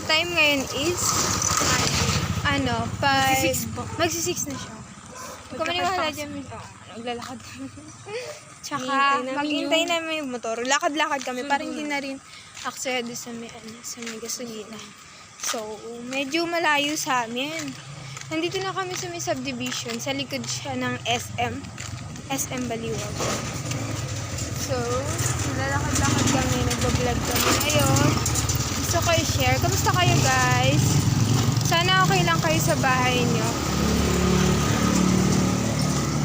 time ngayon is, magsi-6 na siya. Kung maniwala dyan, naglalakad kami. Tsaka, maghintay namin yung motor. Lakad-lakad kami, parang hindi na rin aksaya doon sa may gasolina. So, medyo malayo sa amin. Nandito na kami sa may subdivision. Sa likod siya ng SM Baliwag. So, naglalakad-lakad kami, nagbablog kami ngayon. Gusto ko i-share. Kamusta kayo, guys? Sana okay lang kayo sa bahay nyo.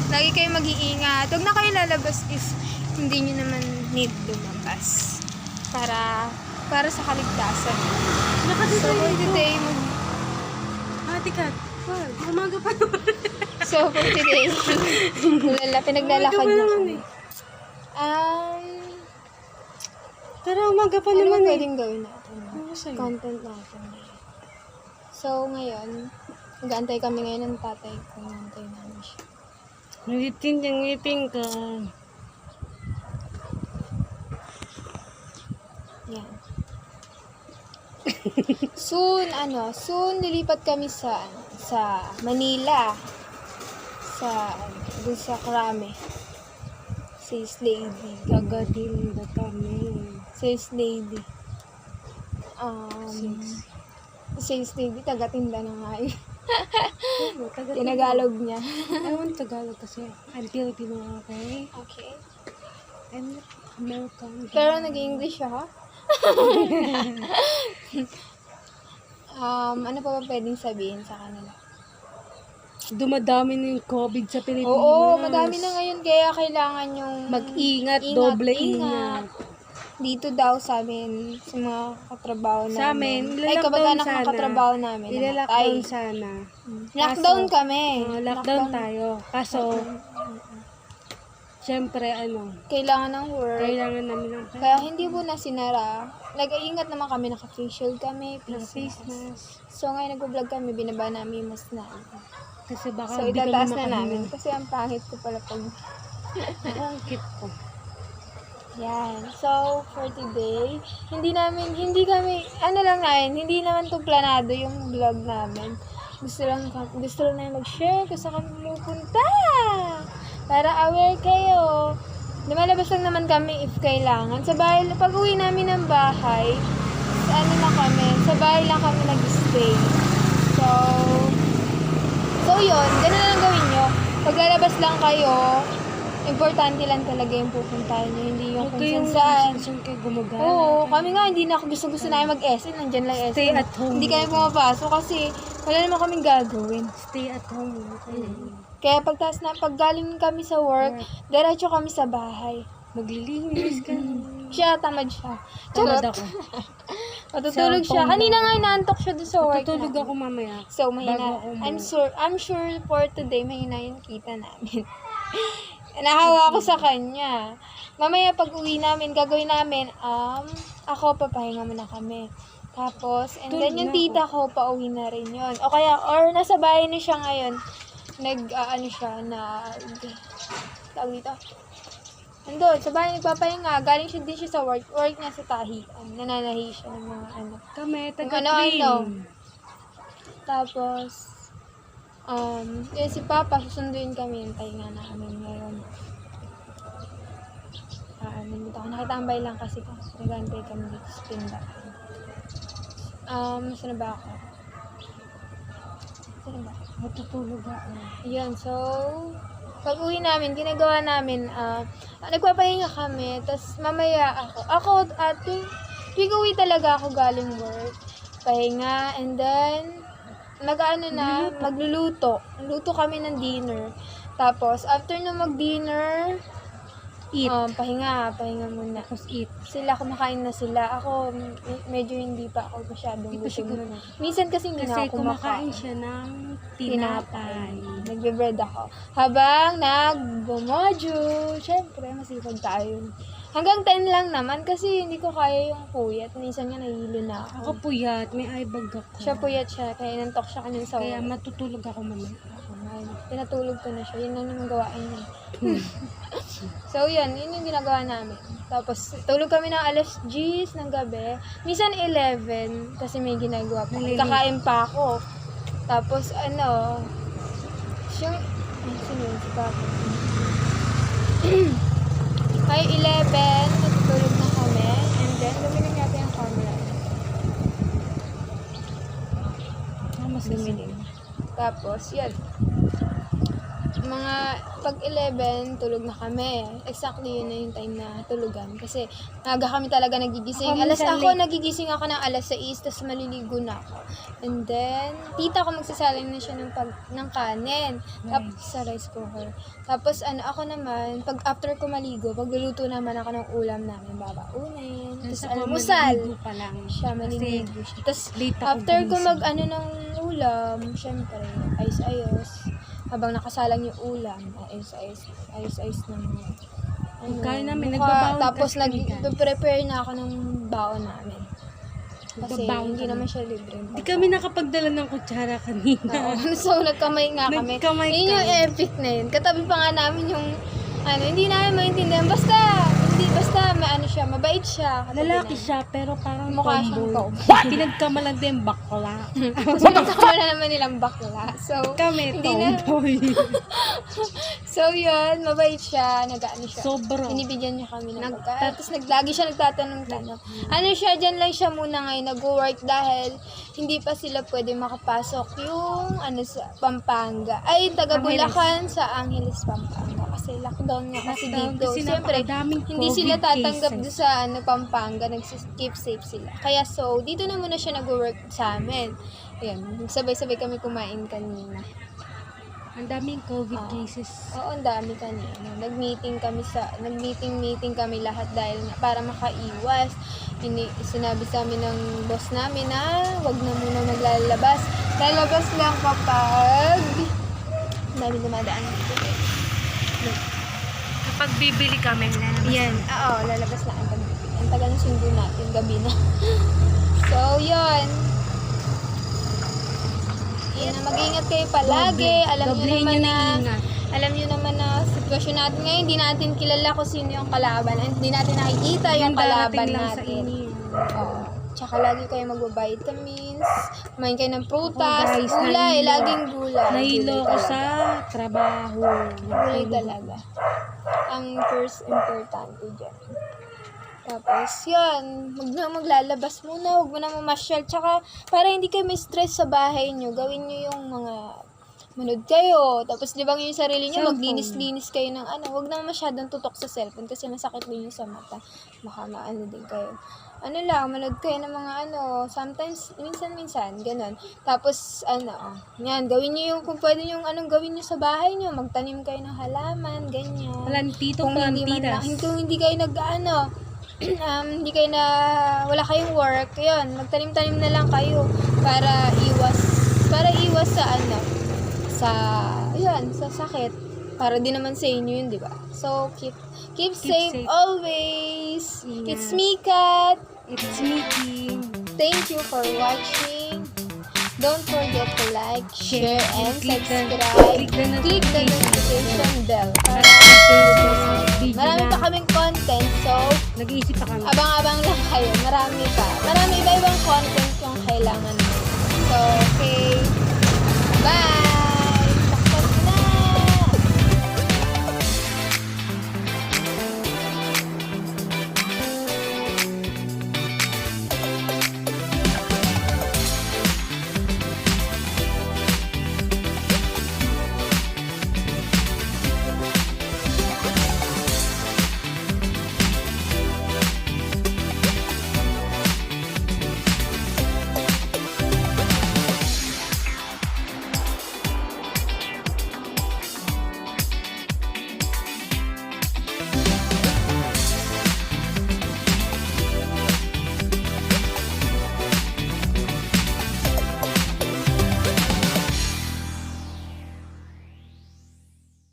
Lagi kayo mag-iingat. Huwag na kayo lalabas if hindi nyo naman need lumabas. Para sa kaligtasan. So, for today, Umaga pa naman. So, for today, pinaglalakad na kami. Tara, umaga pa Ano naman ba pwedeng gawin natin? Sa'yo? Content natin. So, ngayon, mag-aantay kami ngayon ng tatay ko. Nantay namin siya. Ngiting ka. Yan. Soon lilipat kami sa Manila. Doon sa Krame. Sales lady. Gagadin na kami. Sales lady. Sales lady, taga-tinda na nga eh. Tinagalog niya. Ewan Tagalog kasi. I'm Filipino, okay? Okay. I'm American. Pero nag-English siya, ha? Ano pa ba pwedeng sabihin sa kanila? Dumadami na yung COVID sa Pilipinas. Oo, madami na ngayon kaya kailangan yung mag-ingat, doble ingat. Dito daw sa amin, sa mga katrabaho namin. Sa amin, kamag-anak ng katrabaho namin. Ila-lockdown sana. Lockdown kami. Lockdown tayo. Kaso, syempre, kailangan ng work. kailangan namin ng Kaya hindi po na sinara. Nag-iingat naman kami, naka-face shield kami, face mask. So ngayon nag-vlog kami, binaba namin yung mask namin. Kasi baka So hindi kami itataas na makahinga. namin. Kasi ang pangit ko pala pag... Ang cute ko. Yan. So, for today, hindi naman to planado yung vlog namin. Gusto lang namin mag-share kung saan kami pupunta. Para aware kayo. Lumalabas lang naman kami if kailangan. Sa bahay, pag uwi namin ng bahay, sa bahay lang kami nag-stay. So yun, ganun lang gawin nyo. Pag lalabas lang kayo, importante lang talaga yung pupuntahan nyo, hindi yung kung saan. Kayo gumagana. Oo, kami nga, hindi na gusto namin mag-SM, nandyan lang SM. Stay at home. Hindi kami pumapasok kasi wala naman kaming gagawin. Stay at home. Kaya pag galing kami sa work, diretso kami sa bahay. Maglilinis ka. Siya, tamad siya. Tamad ako. Matutulog siya. Kanina nga inaantok siya doon sa work. Matutulog namin. ako mamaya. So, mahina. Bago I'm sure for today, mahina yung kita namin. Nahawa ako sa kanya. Mamaya pag uwi namin, gagawin namin, ako papahinga muna kami. Tapos, and then yung tita ko, pauwi na rin yun. Or nasa bahay na siya ngayon. Tawag dito. Andun, sa bahay nagpapahinga. Galing siya sa work niya sa tahian. Nananahi siya ng mga Kami, taga-train. Tapos, si Papa, susunduin kami. Hintayin nga namin ngayon. Nakitambay lang kasi nagantay kami dito sa tindahan. Saan ba ako? Matutulog ako. Yan, so, pag uwi namin, ginagawa namin, nagpapahinga kami, tapos mamaya tuwing uwi talaga ako galing work, pahinga, and then, magluluto. Luto kami ng dinner. Tapos, after na mag-dinner, Eat. Pahinga muna. Tapos eat. Sila, kumakain na sila. Ako, medyo hindi pa ako masyadong gutom. Minsan kasi hindi na ako kumakain siya ng tinapay. Nagbe-bread ako. Habang nag-bumaju. Siyempre, masipag tayo. Hanggang 10 lang naman kasi hindi ko kaya yung puyat. Minsan nga nahihilo na ako. Ako puyat, may eye bag ako. Siya puyat siya, kaya nantok siya kanina sa Kaya matutulog ako mamaya. Pinatulog ko na siya. Yun lang naman gawain niya. So, yun yung ginagawa namin. Tapos, tulog kami ng alas 10 ng gabi. Minsan 11, kasi may ginagawa pa. Kakain pa ako. Tapos, siyang, sino yun? Si Papa. May 11, natutulog na kami. And then, luminig natin ang camera. Mas Luminig. Tapos, yun. Mga pag 11, tulog na kami. Exactly yun na yung time na tulugan. Kasi aga kami talaga nagigising. Nagigising ako ng alas 6, tapos maliligo na ako. And then, tita ko magsasaling na siya ng kanin. Tapos sa rice cooker. Tapos ako naman, pag after ko maligo, pagluluto naman ako ng ulam namin, babaunin. Tapos almusal. pa lang. Siya maliligo siya. Tapos late ako after ko gumising. ng ulam, syempre, ayos-ayos. Habang nakasalang yung ulam, ayos-ayos ng Kaya namin, mukha. nagbabaon Tapos kasi kami, guys. nag-prepare na ako ng baon namin. Kasi Nagbabaon hindi kami. naman siya libre. Hindi kami nakapagdala ng kutsara kanina. Oo. So, nagkamay nga kami. Nagkamay Yun yung kami. epic na yun. Katabi pa nga namin yung, hindi namin maintindihan. Basta siya, mabait siya. Katabi Lalaki namin. siya, pero parang Mukha siyang tomboy. Pinagkamalan din bakla. So, nagkakawala naman nilang bakla. So, Kami, hindi na. tomboy. So, yun, mabait siya, nag-ano siya. Sobra. Binibigyan niya kami ng pagkain. Tapos lagi siya nagtatanong-tanong. Dyan lang siya muna ngayon nag-work dahil hindi pa sila pwede makapasok yung sa Pampanga. Ay, taga Bulacan sa Angeles, Pampanga. Kasi lockdown nga kasi Lockdown dito. kasi Siyempre, napakadaming hindi COVID sila tatanggap cases. doon sa Pampanga. Nag-keep safe sila. Kaya dito na muna siya nag-work sa amin. Ayan, sabay-sabay kami kumain kanina. Ang daming COVID cases. Oo, ang dami kanina. Nag-meeting kami lahat dahil para makaiwas. Sinabi sa amin ng boss namin na wag na muna maglalabas. Lalabas lang kapag dami dumadaan dito. Kapag bibili kami, Yan. Oo, lalabas lang ang pagbibig. Ang tagal ng sundo natin, gabi na. So, yun. Yan, mag-ingat kayo palagi. Alam nyo naman na sitwasyon natin ngayon, hindi natin kilala kung sino yung kalaban. Hindi natin nakikita yung kalaban natin. Oo. Tsaka lagi kayo mag-vitamins, kumain kayo ng prutas, guys, gulay, nahilo. laging gulay. Nahilo Gulay ko talaga. sa trabaho. Gulay talaga. Ang first importante dyan. Tapos, yun, maglalabas muna, huwag mo na mamasyal. Tsaka, para hindi kayo may stress sa bahay nyo, gawin nyo yung mga manood kayo. Tapos, libangin yung sarili nyo, Cellphone. maglinis-linis kayo ng huwag na masyadong tutok sa cellphone kasi masakit din yung sa mata. Baka maano din kayo. Manood kayo ng mga sometimes, minsan-minsan, ganun. Tapos, yan, gawin nyo yung, kung pwede yung gawin nyo sa bahay nyo, magtanim kayo ng halaman, ganyan. Plantito, Kung plantitas. hindi kayo hindi kayo wala kayong work, yun, magtanim-tanim na lang kayo para iwas sa sakit. Para din naman sa inyo yun, di ba? So, keep safe always. Yeah. It's me, Kat. It's Mickey. Thank you for watching. Don't forget to like, share, and Click the subscribe. Click the notification bell. Para marami pa kaming content, so Nag-iisip pa kami. abang-abang lang kayo. Marami pa. Marami iba-ibang content yung kailangan mo. So, okay. Bye!